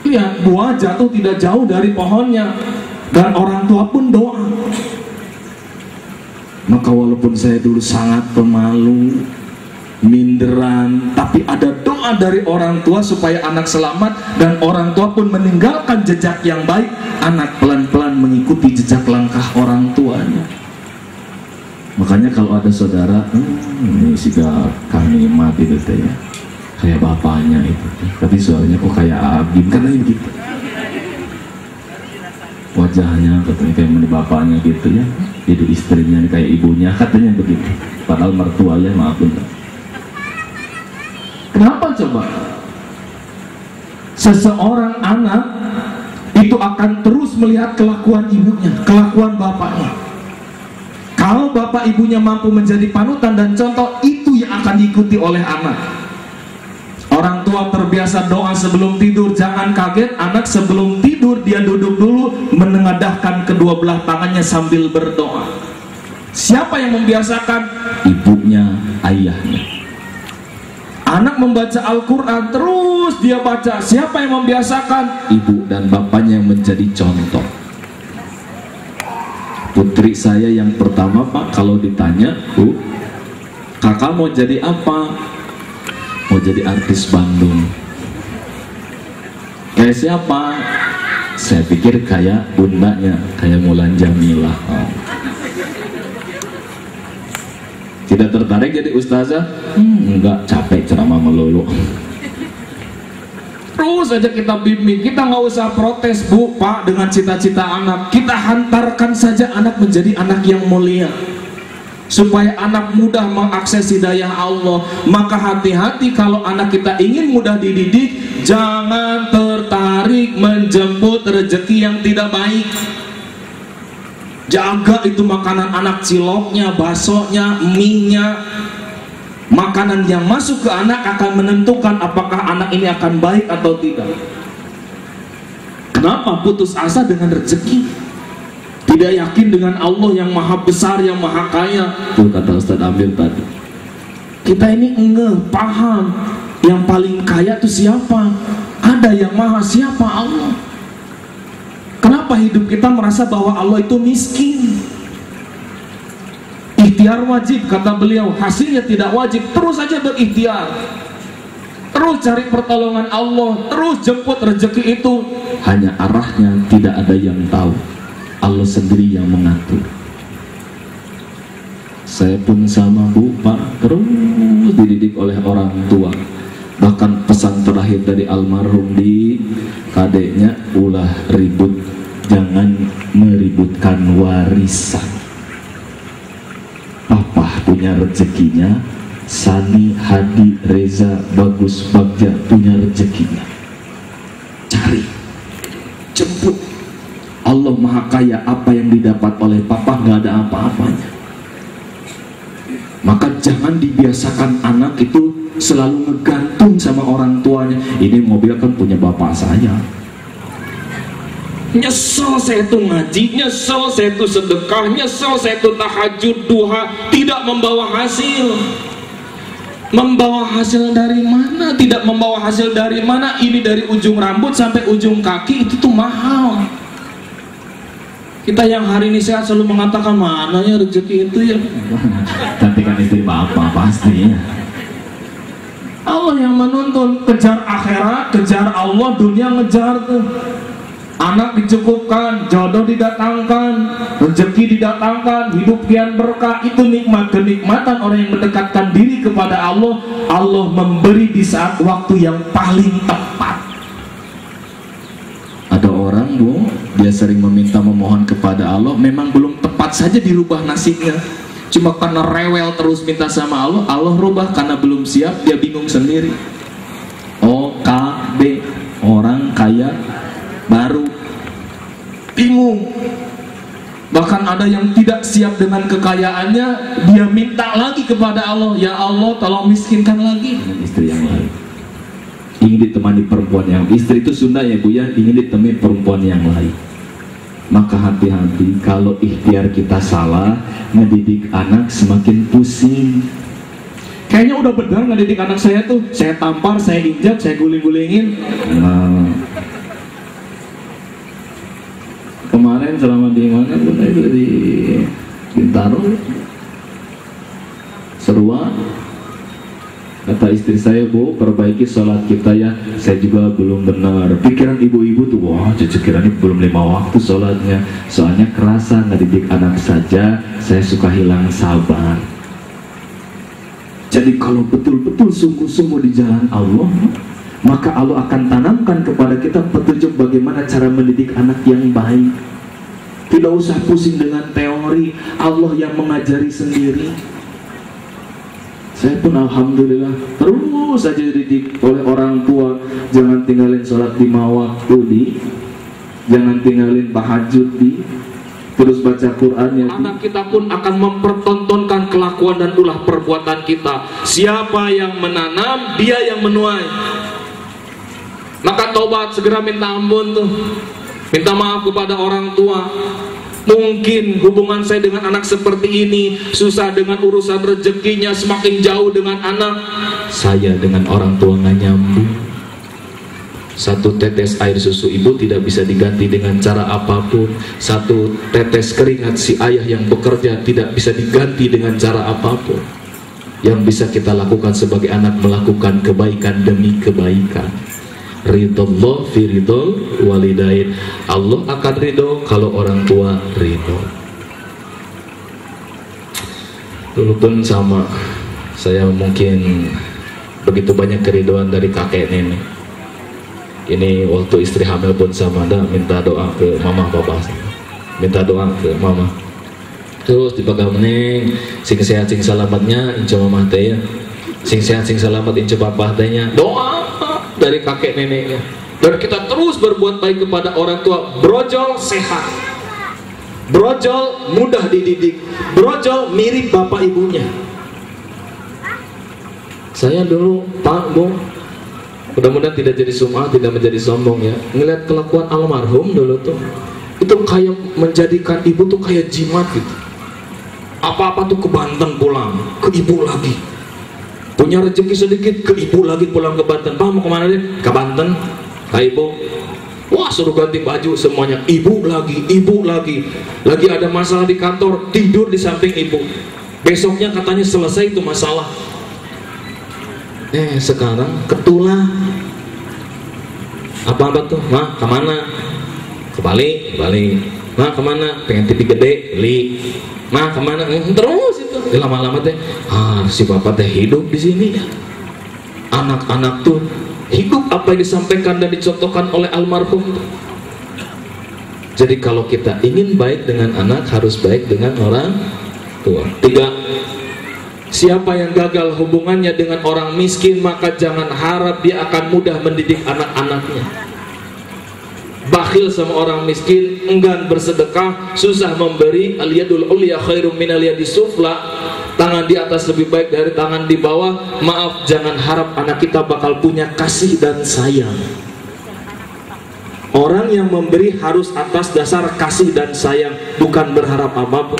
Lihat, buah jatuh tidak jauh dari pohonnya, dan orang tua pun doa. Maka walaupun saya dulu sangat pemalu, minderan, tapi ada doa dari orang tua supaya anak selamat, dan orang tua pun meninggalkan jejak yang baik. Anak pelan-pelan mengikuti jejak langkah orang tuanya. Makanya kalau ada saudara, ini sudah kami mati itu ya, kayak bapaknya itu, tapi suaranya kok kayak Abim, karena ini gitu. Wajahnya katanya kayak bapaknya gitu ya, jadi istrinya kayak ibunya, katanya begitu. Padahal mertuanya maafin. Kenapa coba? Seseorang anak itu akan terus melihat kelakuan ibunya, kelakuan bapaknya. Kalau bapak ibunya mampu menjadi panutan dan contoh, itu yang akan diikuti oleh anak. Orang tua terbiasa doa sebelum tidur, jangan kaget anak sebelum tidur dia duduk dulu menengadahkan kedua belah tangannya sambil berdoa. Siapa yang membiasakan? Ibunya, ayahnya. Anak membaca Al-Quran, terus dia baca. Siapa yang membiasakan? Ibu dan bapaknya yang menjadi contoh. Putri saya yang pertama, Pak, kalau ditanya, Bu, kakak mau jadi apa? Mau jadi artis Bandung. Kayak siapa? Saya pikir kayak bundanya, kayak Mulan Jamilah. Tidak tertarik jadi ustazah? Enggak, capek ceramah melulu. Terus saja kita bimbing, kita nggak usah protes, Bu, Pak, dengan cita-cita anak. Kita hantarkan saja anak menjadi anak yang mulia, supaya anak mudah mengakses hidayah Allah. Maka hati-hati kalau anak kita ingin mudah dididik, jangan tertarik menjemput rezeki yang tidak baik. Jaga itu makanan anak, ciloknya, baksonya, mie-nya. Makanan yang masuk ke anak akan menentukan apakah anak ini akan baik atau tidak. Kenapa putus asa dengan rezeki? Tidak yakin dengan Allah yang maha besar, yang maha kaya. Tuh kata Ustaz Amir tadi. Kita ini paham yang paling kaya itu siapa? Ada yang maha, siapa? Allah. Kenapa hidup kita merasa bahwa Allah itu miskin? Ikhtiar wajib, kata beliau, hasilnya tidak wajib. Terus saja berikhtiar, terus cari pertolongan Allah, terus jemput rezeki itu. Hanya arahnya tidak ada yang tahu, Allah sendiri yang mengatur. Saya pun sama, Bu, Pak, terus dididik oleh orang tua. Bahkan pesan terakhir dari almarhum di kadeknya, ulah ribut, jangan meributkan warisan. Papa punya rezekinya, Sani, Hadi, Reza, Bagus, Bagja punya rezekinya. Cari, jemput. Allah maha kaya, apa yang didapat oleh papa nggak ada apa-apanya. Maka jangan dibiasakan anak itu selalu ngegantung sama orang tuanya. Ini mobil kan punya bapak saya. Nyesel saya itu ngaji, nyesel saya itu sedekah, nyesel saya itu tahajud, duha, tidak membawa hasil. Membawa hasil dari mana? Tidak membawa hasil dari mana? Ini dari ujung rambut sampai ujung kaki itu tuh mahal. Kita yang hari ini sehat selalu mengatakan mananya rezeki itu ya. Tapi kan itu bapak pasti ya. Allah yang menuntun, kejar akhirat, kejar Allah, dunia ngejar tuh. Anak dicukupkan, jodoh didatangkan, rezeki didatangkan, hidup kian berkah. Itu nikmat, kenikmatan orang yang mendekatkan diri kepada Allah. Allah memberi di saat waktu yang paling tepat. Ada orang, Bu, dia sering memohon kepada Allah, memang belum tepat saja dirubah nasibnya. Cuma karena rewel terus minta sama Allah, Allah rubah karena belum siap, dia bingung sendiri. OKB, orang kaya baru bingung. Bahkan ada yang tidak siap dengan kekayaannya, dia minta lagi kepada Allah, ya Allah tolong miskinkan lagi. Istri yang lain ingin ditemani perempuan yang, istri itu Sunda ya, Bu ya, ingin ditemani perempuan yang lain. Maka hati-hati kalau ikhtiar kita salah, ngedidik anak semakin pusing. Kayaknya udah benar ngedidik anak saya tuh, saya tampar, saya injak, saya guling-gulingin. Kemarin selama di mana itu di Bintaro, seruan. Kata istri saya, Bu, perbaiki sholat kita ya. Saya juga belum benar. Pikiran ibu-ibu tuh, wah, kira ini belum 5 waktu sholatnya. Soalnya kerasa ngedidik anak saja, saya suka hilang sabar. Jadi kalau betul-betul sungguh-sungguh di jalan Allah, maka Allah akan tanamkan kepada kita petunjuk bagaimana cara mendidik anak yang baik. Tidak usah pusing dengan teori, Allah yang mengajari sendiri. Saya pun alhamdulillah terus saja dididik oleh orang tua. Jangan tinggalin sholat 5 waktu di, jangan tinggalin tahajud di, terus baca Quran ya. Anak kita pun akan mempertontonkan kelakuan dan ulah perbuatan kita. Siapa yang menanam, dia yang menuai. Maka taubat, segera minta ampun tuh, minta maaf kepada orang tua. Mungkin hubungan saya dengan anak seperti ini, susah dengan urusan rezekinya, semakin jauh dengan anak. Saya dengan orang tua nggak nyambung. Satu tetes air susu ibu tidak bisa diganti dengan cara apapun. Satu tetes keringat si ayah yang bekerja tidak bisa diganti dengan cara apapun. Yang bisa kita lakukan sebagai anak, melakukan kebaikan demi kebaikan. Ridullah fi ridul walidain. Allah akan ridho kalau orang tua ridho. Dulu pun sama, saya mungkin begitu banyak keridoan dari kakek nenek. Ini waktu istri hamil pun sama, dah minta doa ke mama papa, minta doa ke mama. Terus dipakai meneng, sing sehat sing selamatnya inco mama teh ya, sing sehat sing selamat inco papa tehnya. Doa dari kakek neneknya. Dan kita terus berbuat baik kepada orang tua. Brojol sehat, brojol mudah dididik, brojol mirip bapak ibunya. Saya dulu, Pak, Bu, mudah-mudahan tidak jadi sum'ah, tidak menjadi sombong ya, ngeliat kelakuan almarhum dulu tuh, itu kayak menjadikan ibu tuh kayak jimat gitu. Apa-apa tuh ke Banten pulang, ke ibu lagi. Punya rezeki sedikit, ke ibu lagi pulang ke Banten. Pak, mau kemana deh? Ke Banten, ke ibu. Wah, suruh ganti baju semuanya. Ibu lagi, ibu lagi. Lagi ada masalah di kantor, tidur di samping ibu. Besoknya katanya selesai itu masalah. Sekarang ketulah. Apa-apa tuh? Mah, kemana? Ke Bali, Bali. Mah, kemana? Pengen TV gede, beli. Mah, kemana? Terus itu. Lama-lama teh, si bapak teh hidup di sini. Anak-anak tuh hidup apa yang disampaikan dan dicontohkan oleh almarhum. Jadi kalau kita ingin baik dengan anak, harus baik dengan orang tua. 3, siapa yang gagal hubungannya dengan orang miskin, maka jangan harap dia akan mudah mendidik anak-anaknya. Bakhil sama orang miskin, enggan bersedekah, susah memberi. Al-yadul ulya khairum minal yadis sufla. Tangan di atas lebih baik dari tangan di bawah. Maaf, jangan harap anak kita bakal punya kasih dan sayang. Orang yang memberi harus atas dasar kasih dan sayang, bukan berharap apapun.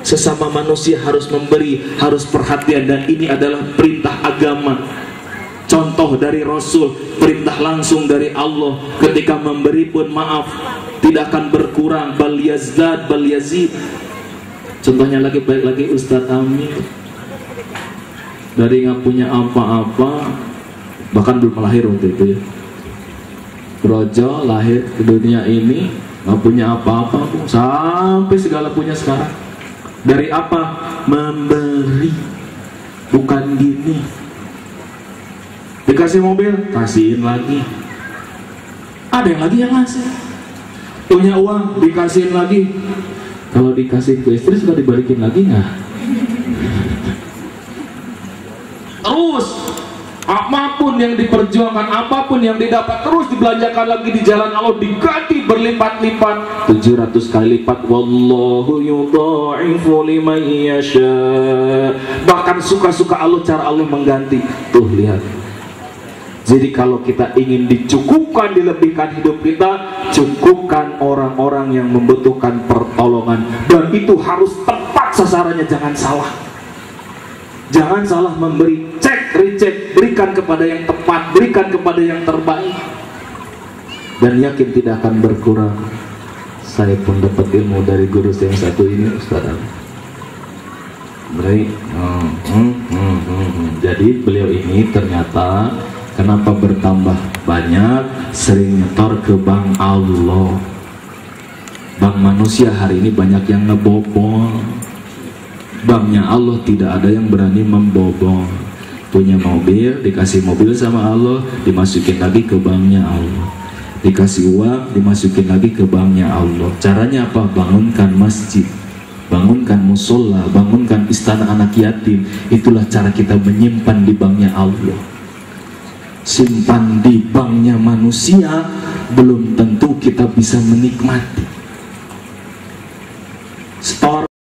Sesama manusia harus memberi, harus perhatian, dan ini adalah perintah agama. Contoh dari Rasul, perintah langsung dari Allah. Ketika memberi pun maaf, tidak akan berkurang, bal yazdad bal yazid. Contohnya lagi, baik lagi Ustadz Amin, dari nggak punya apa-apa, bahkan belum lahir waktu itu ya, brojol lahir ke dunia ini nggak punya apa-apa, sampai segala punya sekarang. Dari apa? Memberi. Bukan gini, dikasih mobil, kasihin lagi. Ada yang lagi yang ngasih. Punya uang, dikasihin lagi. Kalau dikasih ke istri, sudah dibalikin lagi nggak? Terus apapun yang diperjuangkan, apapun yang didapat, terus dibelanjakan lagi di jalan Allah, diganti berlipat-lipat, 700 kali lipat. Wallahu yudha'ifu liman yasha. Bahkan suka-suka Allah cara Allah mengganti. Tuh lihat. Jadi kalau kita ingin dicukupkan, dilebihkan hidup kita, cukupkan orang-orang yang membutuhkan pertolongan, dan itu harus tepat sasarannya, jangan salah. Jangan salah memberi, cek, recheck, berikan kepada yang tepat, berikan kepada yang terbaik, dan yakin tidak akan berkurang. Saya pun dapat ilmu dari guru saya yang satu ini, Ustaz. Jadi beliau ini ternyata kenapa bertambah banyak, sering nyetor ke bank Allah. Bank manusia hari ini banyak yang ngebobol. Banknya Allah tidak ada yang berani membobol. Punya mobil, dikasih mobil sama Allah, dimasukin lagi ke banknya Allah. Dikasih uang, dimasukin lagi ke banknya Allah. Caranya apa? Bangunkan masjid, bangunkan musola, bangunkan istana anak yatim. Itulah cara kita menyimpan di banknya Allah. Simpan di banknya manusia, belum tentu kita bisa menikmati. Store